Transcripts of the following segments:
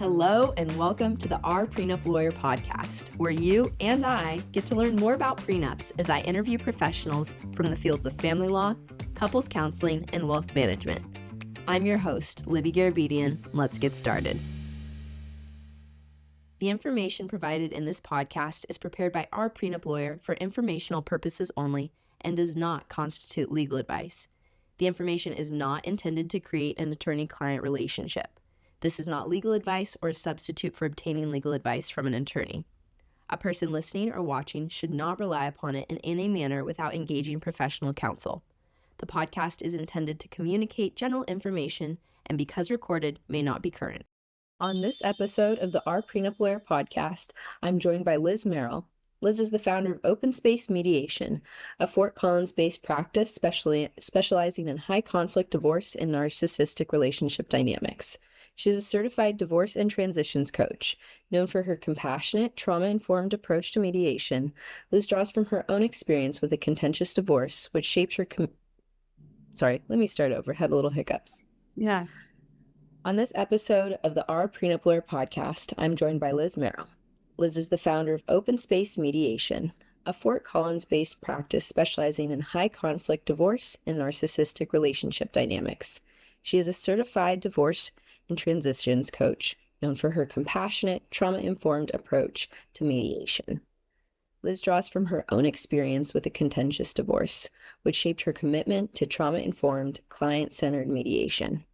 Hello and welcome to the Our Prenup Lawyer podcast, where you and I get to learn more about prenups as I interview professionals from the fields of family law, couples counseling, and wealth management. I'm your host, Libby Garabedian. Let's get started. The information provided in this podcast is prepared by Our Prenup Lawyer for informational purposes only and does not constitute legal advice. The information is not intended to create an attorney-client relationship. This is not legal advice or a substitute for obtaining legal advice from an attorney. A person listening or watching should not rely upon it in any manner without engaging professional counsel. The podcast is intended to communicate general information and, because recorded, may not be current. On this episode of the Our Prenup Lawyer podcast, I'm joined by Liz Merrill. Liz is the founder of Open Space Mediation, a Fort Collins-based practice specializing in high-conflict divorce and narcissistic relationship dynamics. She's a certified divorce and transitions coach. Known for her compassionate, trauma-informed approach to mediation, Liz draws from her own experience with a contentious divorce, which shaped her Sorry, let me start over. Had a little hiccups. Yeah. On this episode of the Our Prenup Lawyer podcast, I'm joined by Liz Merrill. Liz is the founder of Open Space Mediation, a Fort Collins-based practice specializing in high-conflict divorce and narcissistic relationship dynamics. She is a certified divorce and transitions coach, known for her compassionate, trauma-informed approach to mediation. Liz draws from her own experience with a contentious divorce, which shaped her commitment to trauma-informed, client-centered mediation.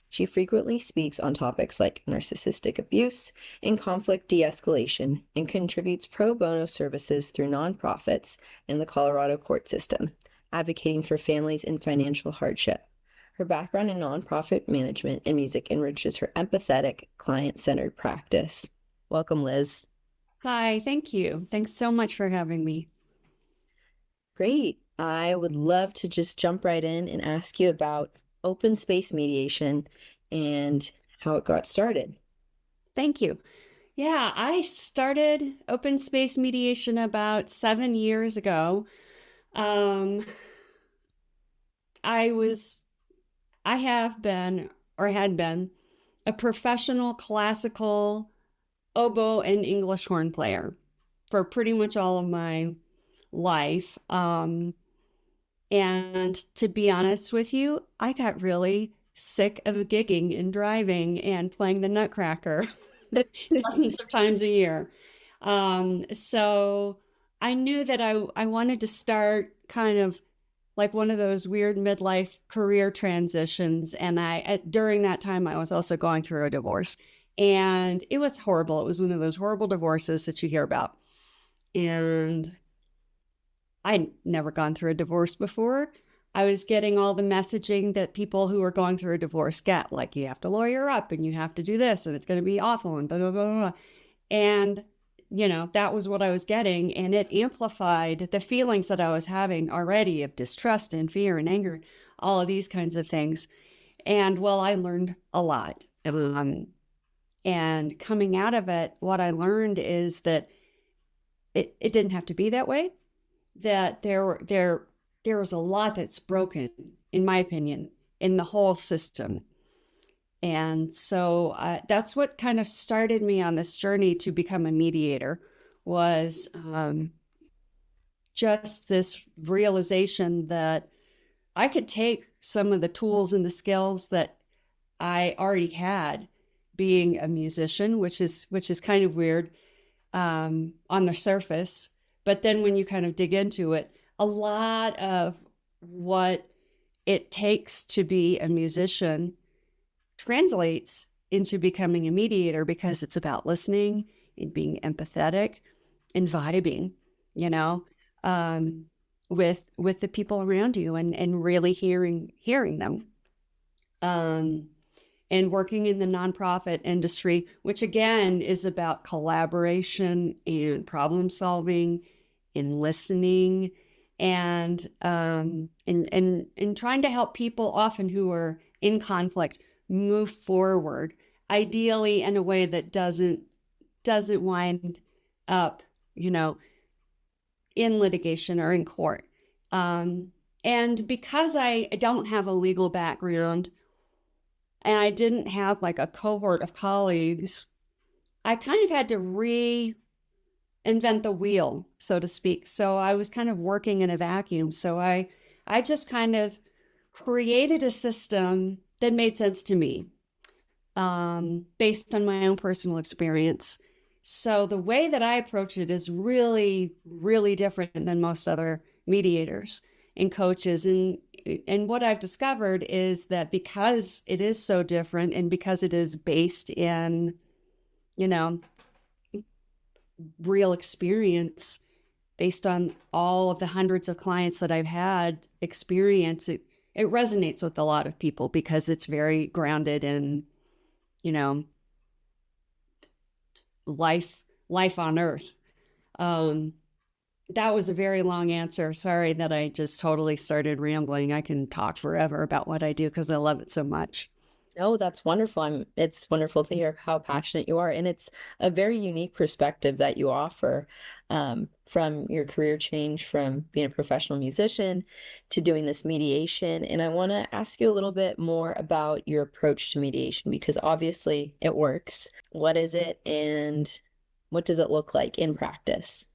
She frequently speaks on topics like narcissistic abuse and conflict de-escalation and contributes pro bono services through nonprofits and the Colorado court system, advocating for families in financial hardship. Her background in nonprofit management and music enriches her empathetic, client-centered practice. Welcome, Liz. Hi, thank you. Thanks so much for having me. Great. I would love to just jump right in and ask you about Open Space Mediation and how it got started. Thank you. Yeah, I started Open Space Mediation about 7 years ago. I have been, or had been, a professional classical oboe and English horn player for pretty much all of my life. And to be honest with you, I got really sick of gigging and driving and playing the Nutcracker dozens of times a year. So I knew that I wanted to start kind of like one of those weird midlife career transitions. And during that time, I was also going through a divorce. And it was horrible. It was one of those horrible divorces that you hear about. And I'd never gone through a divorce before. I was getting all the messaging that people who are going through a divorce get, like you have to lawyer up and you have to do this and it's going to be awful and blah, blah, blah, blah. And, that was what I was getting. And it amplified the feelings that I was having already of distrust and fear and anger, all of these kinds of things. And well, I learned a lot. And coming out of it, what I learned is that it didn't have to be that way. That there was a lot that's broken, in my opinion, in the whole system. And so that's what kind of started me on this journey to become a mediator, was just this realization that I could take some of the tools and the skills that I already had being a musician, which is kind of weird on the surface. But then when you kind of dig into it, a lot of what it takes to be a musician translates into becoming a mediator, because it's about listening and being empathetic and vibing, with the people around you and really hearing them. And working in the nonprofit industry, which again is about collaboration and problem solving and listening and trying to help people often who are in conflict move forward, ideally in a way that doesn't wind up, in litigation or in court. And because I don't have a legal background, and I didn't have like a cohort of colleagues I kind of had to reinvent the wheel, so to speak. So I was kind of working in a vacuum. So I just kind of created a system that made sense to me, based on my own personal experience. So the way that I approach it is really, really different than most other mediators and coaches. And what I've discovered is that because it is so different and because it is based in, you know, real experience, based on all of the hundreds of clients that I've had experience, it resonates with a lot of people because it's very grounded in, you know, life on earth. Um, that was a very long answer. Sorry that I just totally started rambling. I can talk forever about what I do because I love it so much. No, that's wonderful. It's wonderful to hear how passionate you are. And it's a very unique perspective that you offer, from your career change from being a professional musician to doing this mediation. And I want to ask you a little bit more about your approach to mediation because obviously it works. What is it and what does it look like in practice?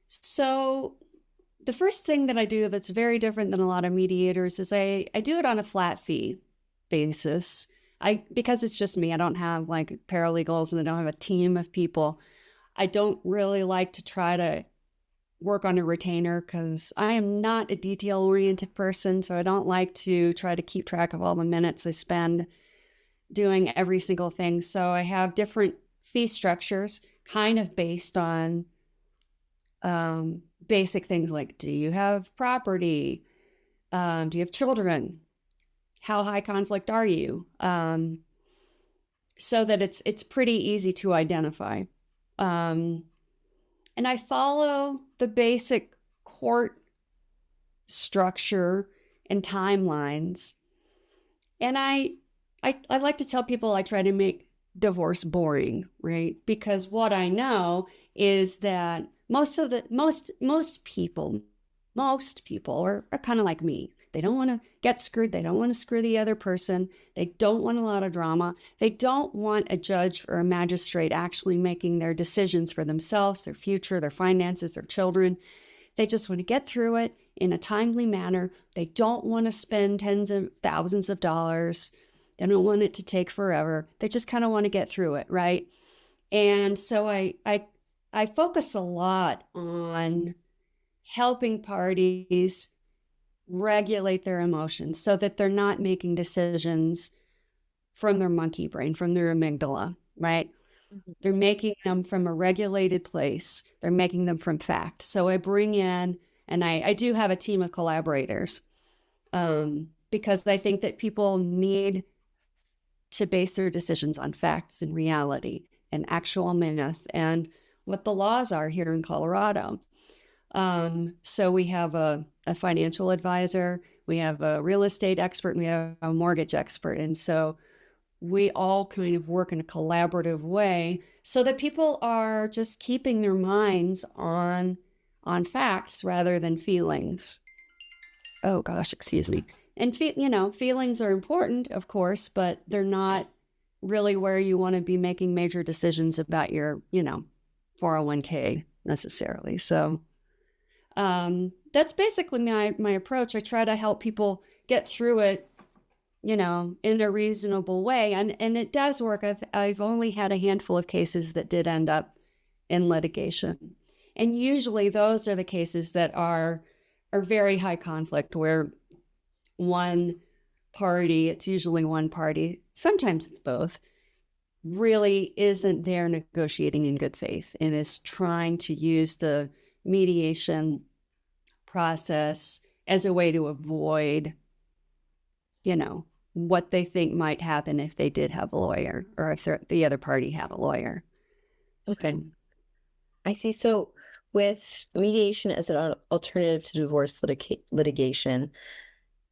So the first thing that I do that's very different than a lot of mediators is I do it on a flat fee basis. Because it's just me, I don't have like paralegals and I don't have a team of people. I don't really like to try to work on a retainer because I am not a detail oriented person. So I don't like to try to keep track of all the minutes I spend doing every single thing. So I have different fee structures kind of based on basic things like, do you have property? Do you have children? How high conflict are you? So that it's pretty easy to identify. And I follow the basic court structure and timelines. And I like to tell people I try to make divorce boring, right? Because what I know is that most people are kind of like me. They don't want to get screwed. They don't want to screw the other person. They don't want a lot of drama. They don't want a judge or a magistrate actually making their decisions for themselves, their future, their finances, their children. They just want to get through it in a timely manner. They don't want to spend tens of thousands of dollars. They don't want it to take forever. They just kind of want to get through it, right? And so I focus a lot on helping parties regulate their emotions so that they're not making decisions from their monkey brain, from their amygdala, right? Mhm. They're making them from a regulated place. They're making them from fact. So I bring in, and I do have a team of collaborators, because I think that people need to base their decisions on facts and reality and actual math and what the laws are here in Colorado. So we have a financial advisor, we have a real estate expert, and we have a mortgage expert. And so we all kind of work in a collaborative way so that people are just keeping their minds on facts rather than feelings. Oh gosh, excuse me. And feelings are important, of course, but they're not really where you want to be making major decisions about your, 401k necessarily. So that's basically my approach. I try to help people get through it, in a reasonable way, and it does work. I've only had a handful of cases that did end up in litigation, and usually those are the cases that are very high conflict, where it's usually one party, sometimes it's both, really isn't there negotiating in good faith and is trying to use the mediation process as a way to avoid, what they think might happen if they did have a lawyer or if the other party had a lawyer. Okay. So, I see. So, with mediation as an alternative to divorce litigation,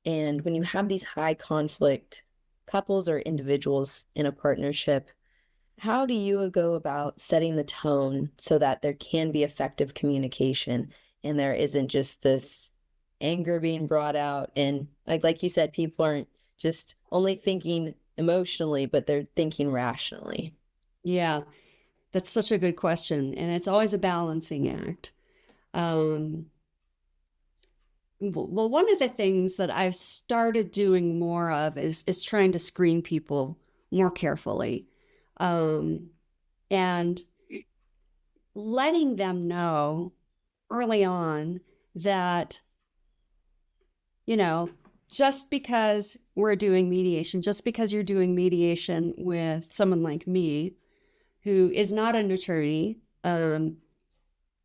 and when you have these high conflict couples or individuals in a partnership, how do you go about setting the tone so that there can be effective communication and there isn't just this anger being brought out? And like you said, people aren't just only thinking emotionally, but they're thinking rationally. yeah. That's such a good question. And it's always a balancing act. Well, one of the things that I've started doing more of is trying to screen people more carefully, and letting them know early on that, just because we're doing mediation, just because you're doing mediation with someone like me, who is not an attorney, and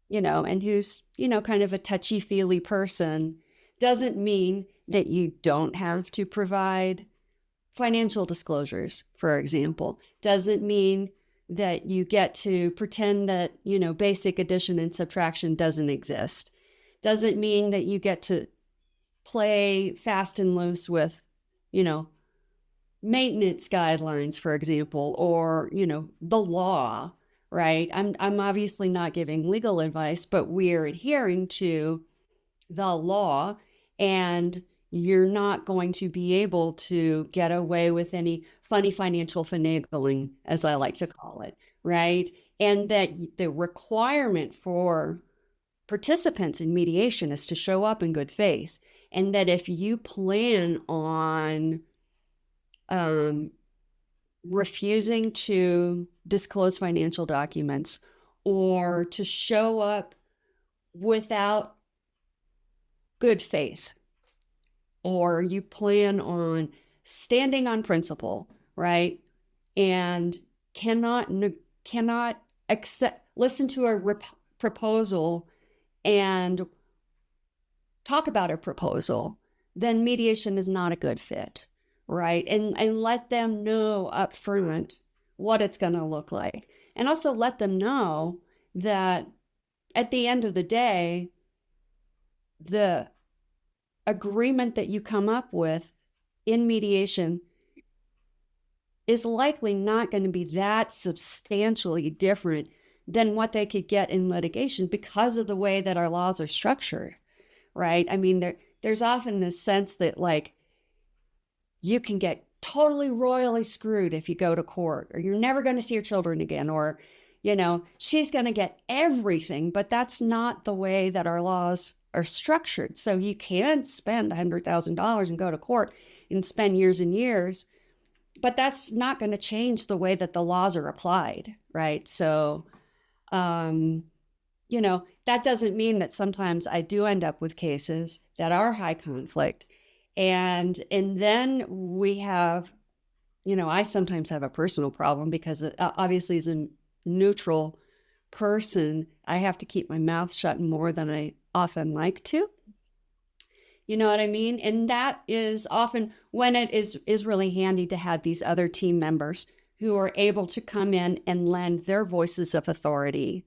who's, kind of a touchy-feely person, doesn't mean that you don't have to provide financial disclosures, for example. Doesn't mean that you get to pretend that, basic addition and subtraction doesn't exist. Doesn't mean that you get to play fast and loose with, maintenance guidelines, for example, or, the law, right? I'm obviously not giving legal advice, but we're adhering to the law, and you're not going to be able to get away with any funny financial finagling, as I like to call it, right? And that the requirement for participants in mediation is to show up in good faith. And that if you plan on refusing to disclose financial documents or to show up without good faith, or you plan on standing on principle, right, and cannot listen to a proposal and talk about a proposal, then mediation is not a good fit, right? And let them know up front what it's going to look like. And also let them know that at the end of the day, the agreement that you come up with in mediation is likely not going to be that substantially different than what they could get in litigation because of the way that our laws are structured, right? I mean, there's often this sense that, like, you can get totally royally screwed if you go to court, or you're never going to see your children again, or, she's going to get everything, but that's not the way that our laws are structured. So you can spend $100,000 and go to court and spend years and years, but that's not going to change the way that the laws are applied, right? So, that doesn't mean that sometimes I do end up with cases that are high conflict. And then we have, I sometimes have a personal problem because obviously as a neutral person, I have to keep my mouth shut more than I often like to. You know what I mean? And that is often when it is really handy to have these other team members who are able to come in and lend their voices of authority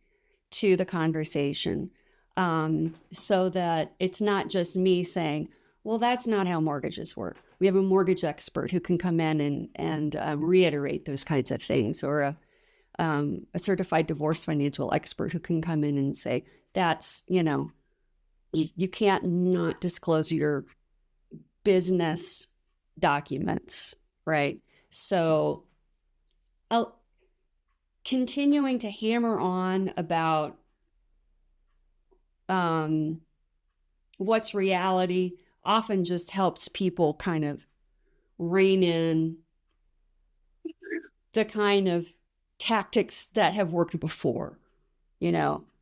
to the conversation, so that it's not just me saying, well, that's not how mortgages work. We have a mortgage expert who can come in and reiterate those kinds of things, or a certified divorce financial expert who can come in and say, that's, you can't not disclose your business documents, right? So continuing to hammer on about what's reality often just helps people kind of rein in the kind of tactics that have worked before,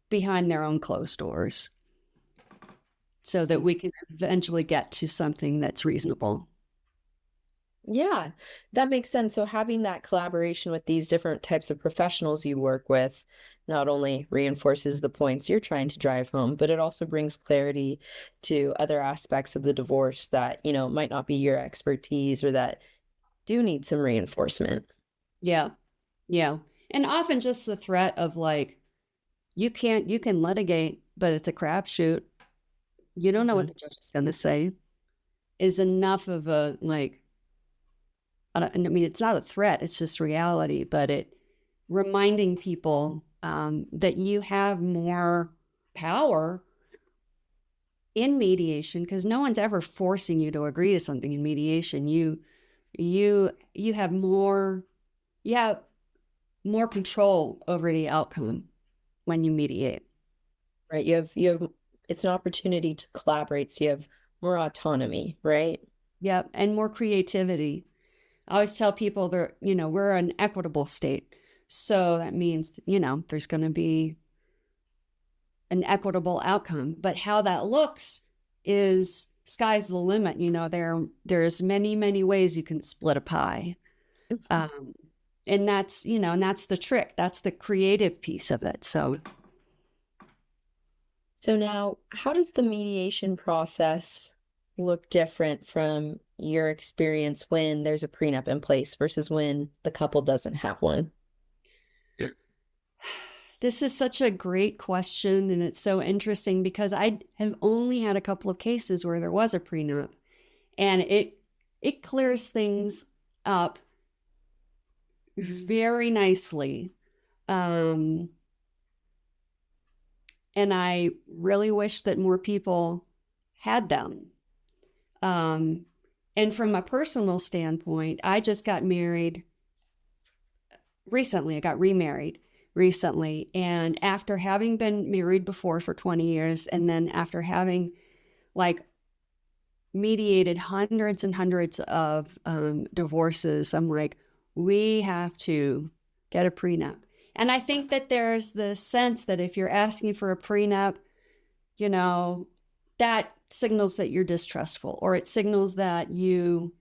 behind their own closed doors, so that we can eventually get to something that's reasonable. Yeah, that makes sense. So having that collaboration with these different types of professionals you work with not only reinforces the points you're trying to drive home, but it also brings clarity to other aspects of the divorce that, might not be your expertise or that do need some reinforcement. Yeah. Yeah. And often just the threat of, like, you can litigate, but it's a crapshoot. You don't know what the judge is going to say, is enough of a, like, I mean, it's not a threat, it's just reality, but it reminding people that you have more power in mediation, because no one's ever forcing you to agree to something in mediation. You have more, you have more control over the outcome when you mediate. Right. You have it's an opportunity to collaborate. So you have more autonomy, right? Yep. And more creativity. I always tell people that, we're an equitable state. So that means, there's going to be an equitable outcome. But how that looks is sky's the limit. There's many, many ways you can split a pie. And that's, and that's the trick. That's the creative piece of it. So now, how does the mediation process look different from your experience when there's a prenup in place versus when the couple doesn't have one? this is such a great question, and it's so interesting because I have only had a couple of cases where there was a prenup, and it clears things up very nicely. And I really wish that more people had them. And from a personal standpoint, I just got married recently. I got remarried recently. And after having been married before for 20 years, and then after having mediated hundreds and hundreds of divorces, I'm like, we have to get a prenup. And I think that there's the sense that if you're asking for a prenup, that signals that you're distrustful, or it signals that you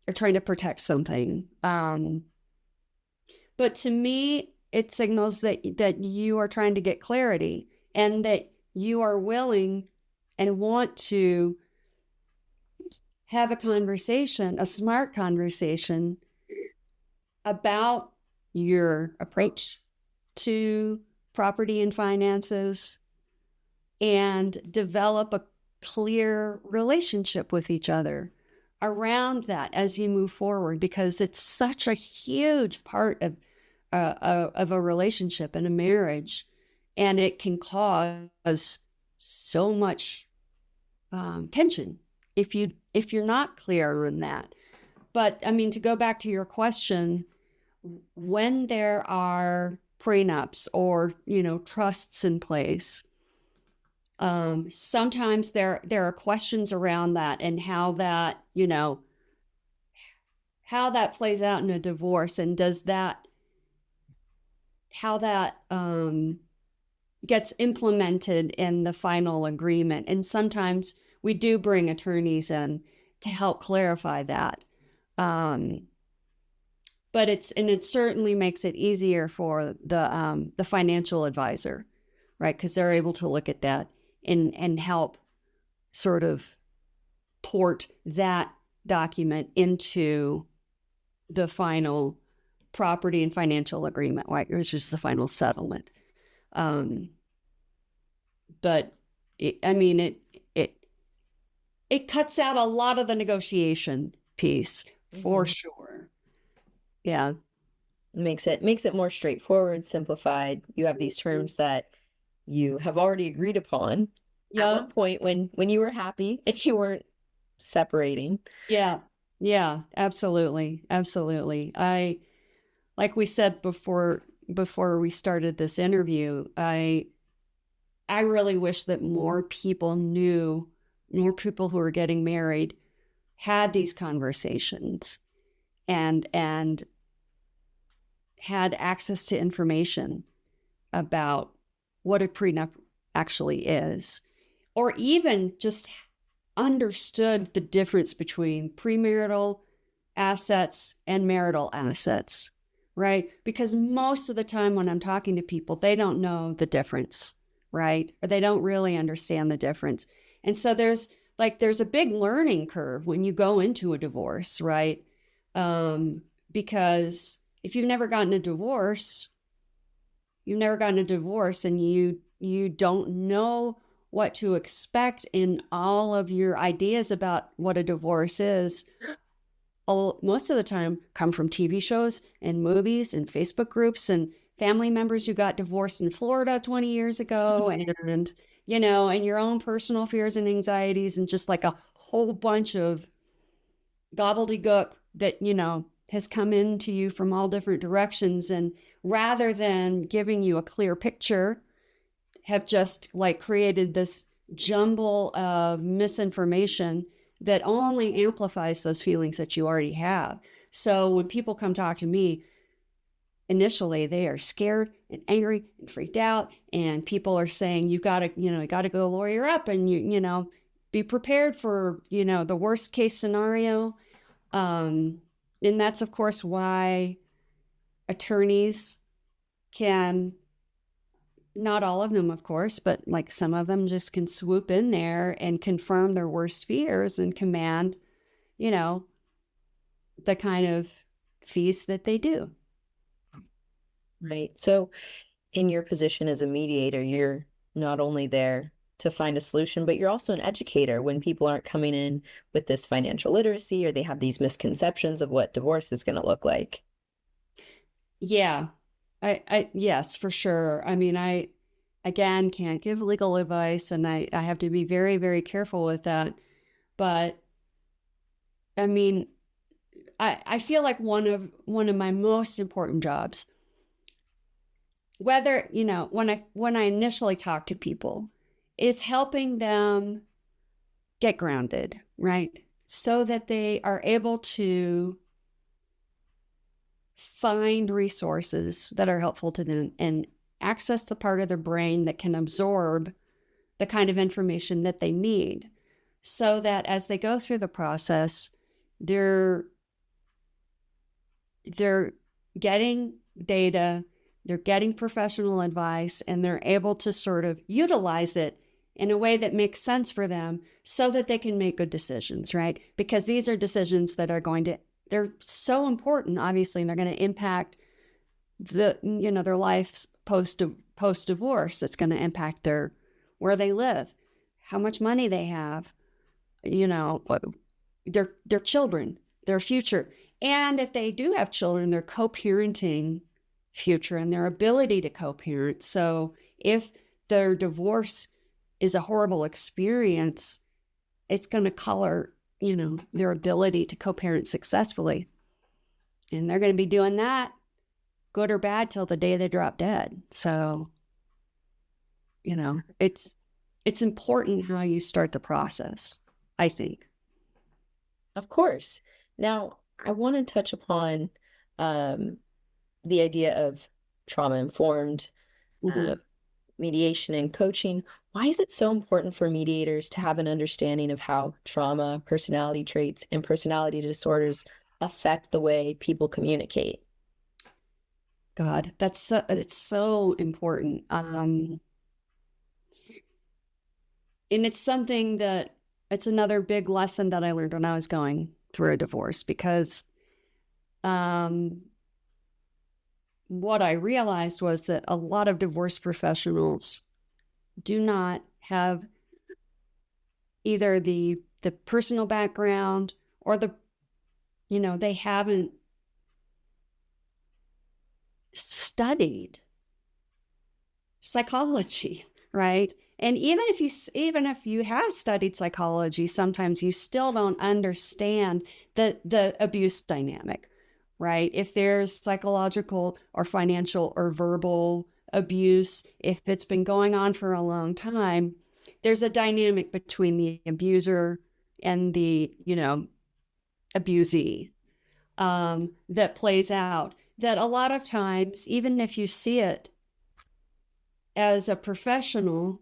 are trying to protect something. But to me, it signals that you are trying to get clarity, and that you are willing and want to have a conversation, a smart conversation about your approach to property and finances, and develop a clear relationship with each other around that as you move forward, because it's such a huge part of a relationship and a marriage, and it can cause so much tension if you're not clear on that. But I mean, to go back to your question, when there are prenups or trusts in place, sometimes there are questions around that, and how that plays out in a divorce, and how that gets implemented in the final agreement. And sometimes we do bring attorneys in to help clarify that. But it certainly makes it easier for the financial advisor, right? Because they're able to look at that and help sort of port that document into the final property and financial agreement, right? It's just the final settlement. But it cuts out a lot of the negotiation piece for sure. Yeah. Makes it more straightforward, simplified. You have these terms that you have already agreed upon at one point when you were happy and you weren't separating. Yeah. Yeah, absolutely. Absolutely. Like we said before we started this interview, I really wish that more people who were getting married had these conversations and had access to information about what a prenup actually is, or even just understood the difference between premarital assets and marital assets, right? Because most of the time when I'm talking to people, they don't know the difference, right? Or they don't really understand the difference. And so there's a big learning curve when you go into a divorce, right? Because if you've never gotten a divorce and you don't know what to expect in all of your ideas about what a divorce is, most of the time come from TV shows and movies and Facebook groups and family members who got divorced in Florida 20 years ago, and your own personal fears and anxieties, and just like a whole bunch of gobbledygook that has come into you from all different directions, and rather than giving you a clear picture, have just like created this jumble of misinformation that only amplifies those feelings that you already have. So when people come talk to me, initially they are scared and angry and freaked out, and people are saying, you gotta go lawyer up, and be prepared for, the worst case scenario. And that's of course why attorneys can, not all of them of course, but like some of them just can swoop in there and confirm their worst fears and command, the kind of fees that they do. Right. So in your position as a mediator, you're not only there to find a solution, but you're also an educator when people aren't coming in with this financial literacy or they have these misconceptions of what divorce is going to look like. Yeah. Yes, for sure. I mean, I, again, can't give legal advice, and I have to be very, very careful with that. But I mean, I feel like one of my most important jobs, whether, when I initially talk to people, is helping them get grounded, right? So that they are able to find resources that are helpful to them and access the part of their brain that can absorb the kind of information that they need, so that as they go through the process, they're getting data, they're getting professional advice, and they're able to sort of utilize it in a way that makes sense for them so that they can make good decisions, right? Because these are decisions that are they're so important, obviously, and they're going to impact their life post divorce. It's going to impact where they live, how much money they have, their children, their future. And if they do have children, their co-parenting future and their ability to co-parent. So if their divorce is a horrible experience, it's going to color, their ability to co-parent successfully. And they're going to be doing that, good or bad, till the day they drop dead. So, it's important how you start the process, I think. Of course. Now, I want to touch upon the idea of trauma-informed mediation and coaching. Why is it so important for mediators to have an understanding of how trauma, personality traits, and personality disorders affect the way people communicate? God, it's so important. And it's something that, it's another big lesson that I learned when I was going through a divorce, because what I realized was that a lot of divorce professionals do not have either the personal background or they haven't studied psychology, right? And even if you have studied psychology, sometimes you still don't understand the abuse dynamic, right? If there's psychological or financial or verbal abuse, if it's been going on for a long time, there's a dynamic between the abuser and the, abusee that plays out, that a lot of times, even if you see it as a professional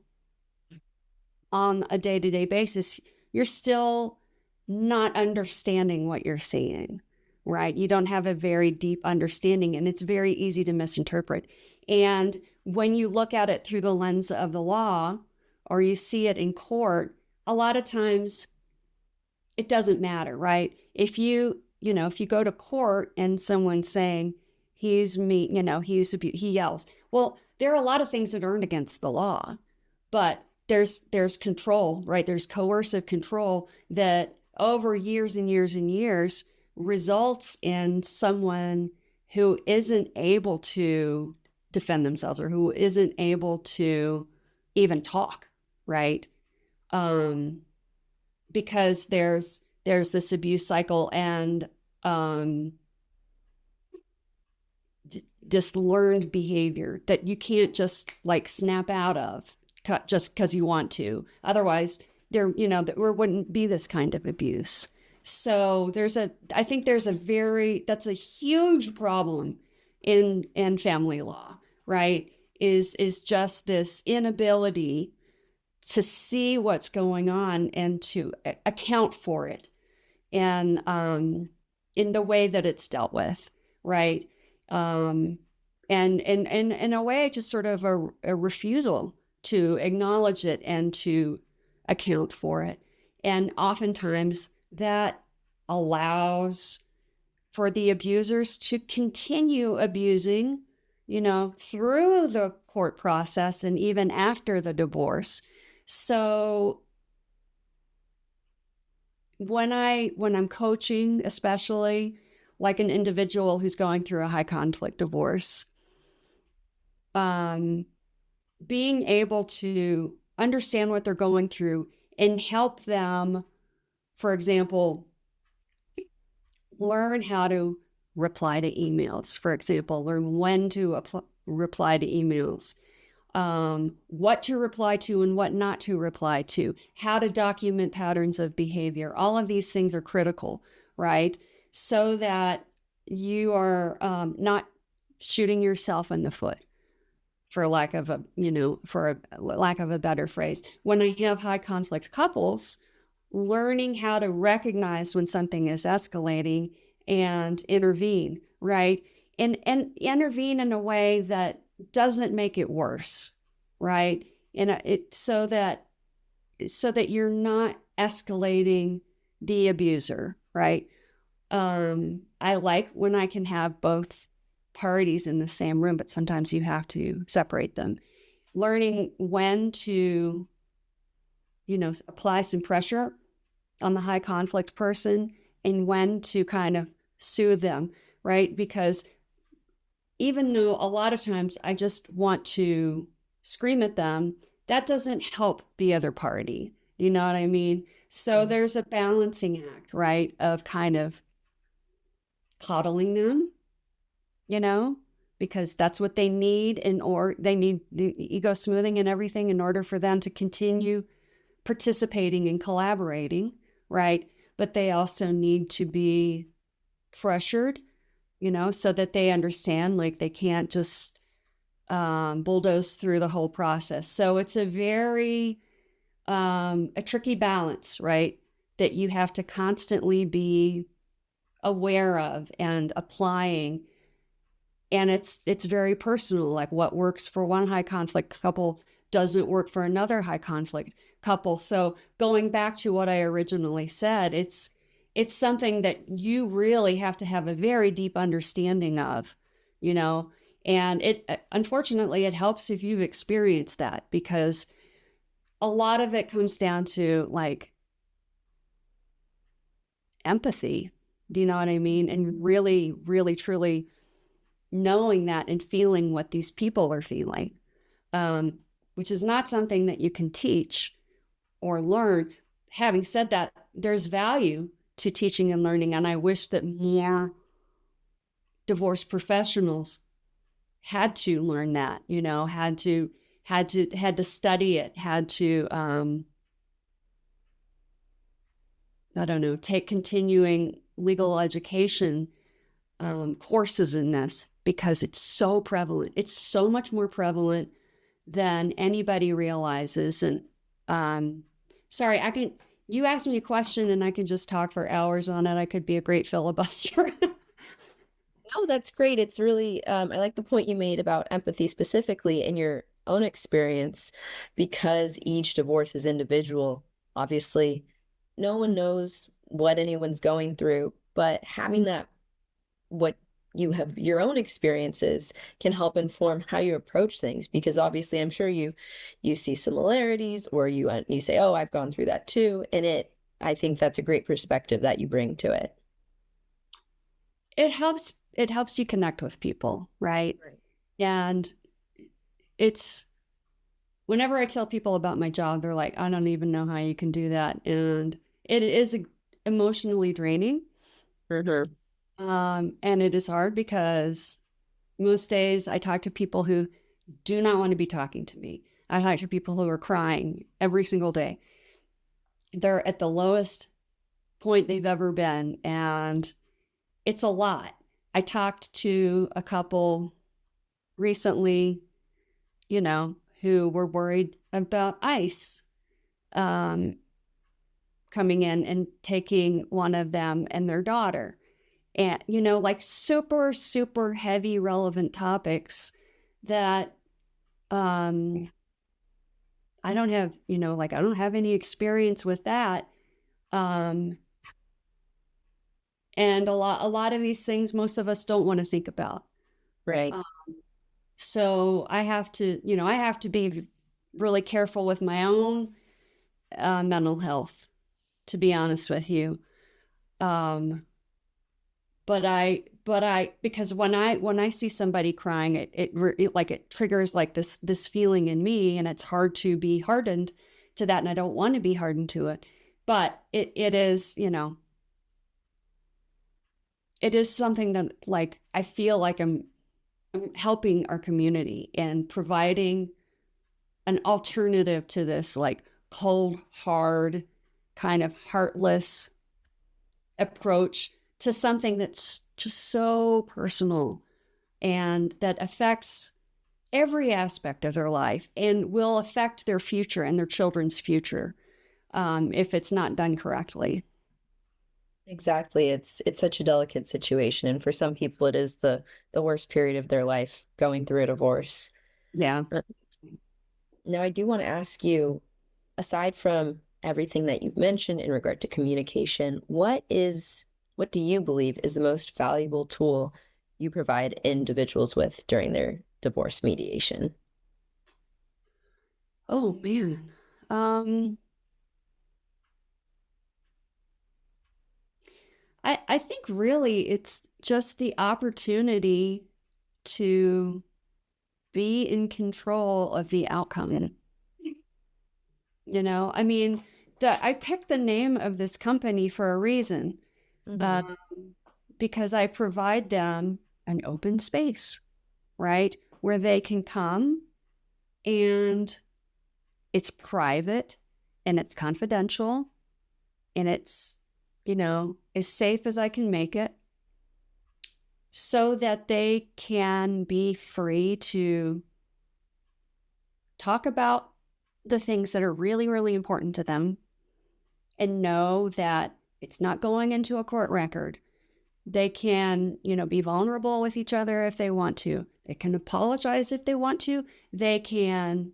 on a day-to-day basis, you're still not understanding what you're seeing, right? You don't have a very deep understanding, and it's very easy to misinterpret. And when you look at it through the lens of the law, or you see it in court, a lot of times it doesn't matter, right? If you go to court and someone's saying he's mean, he yells. Well, there are a lot of things that aren't against the law, but there's control, right? There's coercive control that over years and years and years results in someone who isn't able to defend themselves, or who isn't able to even talk, right? Because there's this abuse cycle, and this learned behavior that you can't just like snap out of just because you want to. Otherwise, there wouldn't be this kind of abuse. So I think that's a huge problem in family law, right? Is just this inability to see what's going on and to account for it, and in the way that it's dealt with, right? And in a way, just sort of a refusal to acknowledge it and to account for it. And oftentimes that allows for the abusers to continue abusing, through the court process and even after the divorce. So when I'm coaching, especially like an individual who's going through a high conflict divorce, being able to understand what they're going through and help them, for example, learn how to reply to emails, for example, learn when to reply to emails, what to reply to and what not to reply to, how to document patterns of behavior. All of these things are critical, right? So that you are not shooting yourself in the foot, for lack of a better phrase. When I have high conflict couples, learning how to recognize when something is escalating and intervene, right? And intervene in a way that doesn't make it worse, right? And so that you're not escalating the abuser, right? I like when I can have both parties in the same room, but sometimes you have to separate them. Learning when to, apply some pressure on the high conflict person and when to kind of soothe them, right? Because even though a lot of times I just want to scream at them, that doesn't help the other party. You know what I mean? So there's a balancing act, right? Of kind of coddling them, because that's what they need, or they need the ego smoothing and everything in order for them to continue participating and collaborating, right? But they also need to be pressured, so that they understand, like, they can't just bulldoze through the whole process. So it's a very a tricky balance, right? That you have to constantly be aware of and applying. And it's very personal, like what works for one high conflict couple doesn't work for another high conflict couple. So going back to what I originally said, it's something that you really have to have a very deep understanding of, and unfortunately, it helps if you've experienced that, because a lot of it comes down to like empathy. Do you know what I mean? And really, really, truly knowing that and feeling what these people are feeling, which is not something that you can teach or learn. Having said that, there's value to teaching and learning, and I wish that more divorce professionals had to learn that, had to study it, had to take continuing legal education courses in this, because it's so prevalent. It's so much more prevalent than anybody realizes. And sorry, you asked me a question and I could just talk for hours on it. I could be a great filibuster. No, that's great. It's really, I like the point you made about empathy specifically in your own experience, because each divorce is individual. Obviously, no one knows what anyone's going through, but having that, what you have, your own experiences, can help inform how you approach things, because obviously I'm sure you see similarities, or you say, oh, I've gone through that too. And I think that's a great perspective that you bring to it. It helps you connect with people, right? And it's, whenever I tell people about my job, they're like, I don't even know how you can do that. And it is emotionally draining. Mm-hmm. And it is hard because, most days I talk to people who do not want to be talking to me. I talk to people who are crying every single day. They're at the lowest point they've ever been, and it's a lot. I talked to a couple recently, who were worried about ICE coming in and taking one of them and their daughter. And, like super, super heavy, relevant topics that I don't have, I don't have any experience with that. And a lot of these things, most of us don't want to think about. Right. So I have to be really careful with my own mental health, to be honest with you. But because when I see somebody crying, it triggers like this feeling in me, and it's hard to be hardened to that, and I don't want to be hardened to it. But it is, it is something that, like, I feel like I'm helping our community and providing an alternative to this, like, cold, hard, kind of heartless approach to something that's just so personal and that affects every aspect of their life and will affect their future and their children's future if it's not done correctly. Exactly. It's such a delicate situation, and for some people it is the worst period of their life, going through a divorce. Yeah. Now, I do want to ask you, aside from everything that you've mentioned in regard to communication, what do you believe is the most valuable tool you provide individuals with during their divorce mediation? Oh man. I think really it's just the opportunity to be in control of the outcome. I mean, I picked the name of this company for a reason, Mm-hmm. because I provide them an open space, right? Where they can come, and it's private and it's confidential and it's, as safe as I can make it, so that they can be free to talk about the things that are really, really important to them and know that it's not going into a court record. They can, be vulnerable with each other if they want to. They can apologize if they want to. They can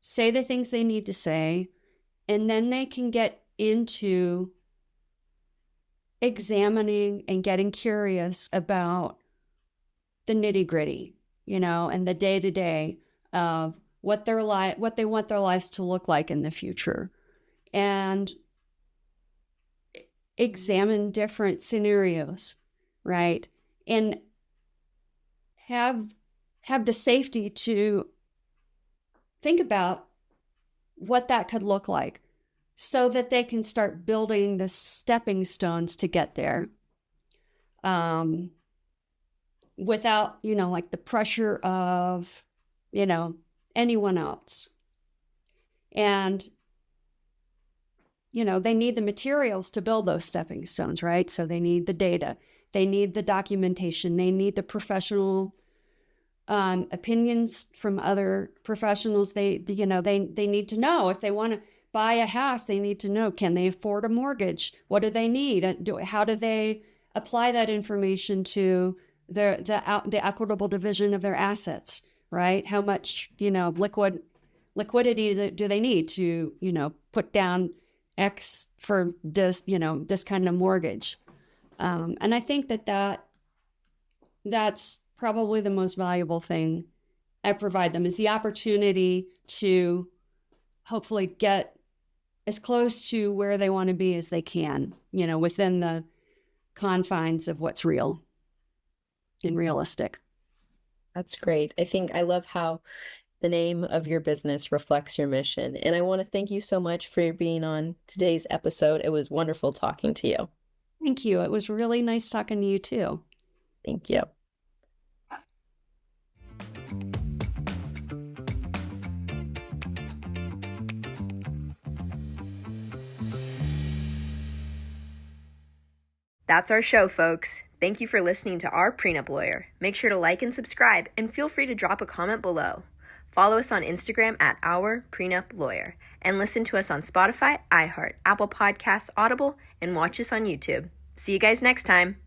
say the things they need to say, and then they can get into examining and getting curious about the nitty-gritty, and the day-to-day of what they want their lives to look like in the future, and examine different scenarios, right? And have the safety to think about what that could look like, so that they can start building the stepping stones to get there, without, like the pressure of, anyone else. And, they need the materials to build those stepping stones, right? So they need the data, they need the documentation, they need the professional opinions from other professionals. They need to know if they want to buy a house. They need to know, can they afford a mortgage? What do they need? How do they apply that information to the equitable division of their assets, right? How much liquidity do they need to put down X for this this kind of mortgage? And I think that's probably the most valuable thing I provide them, is the opportunity to hopefully get as close to where they want to be as they can, within the confines of what's real and realistic. That's great. I love how the name of your business reflects your mission. And I want to thank you so much for being on today's episode. It was wonderful talking to you. Thank you. It was really nice talking to you too. Thank you. That's our show, folks. Thank you for listening to Our Prenup Lawyer. Make sure to like and subscribe, and feel free to drop a comment below. Follow us on Instagram at Our Prenup Lawyer, and listen to us on Spotify, iHeart, Apple Podcasts, Audible, and watch us on YouTube. See you guys next time.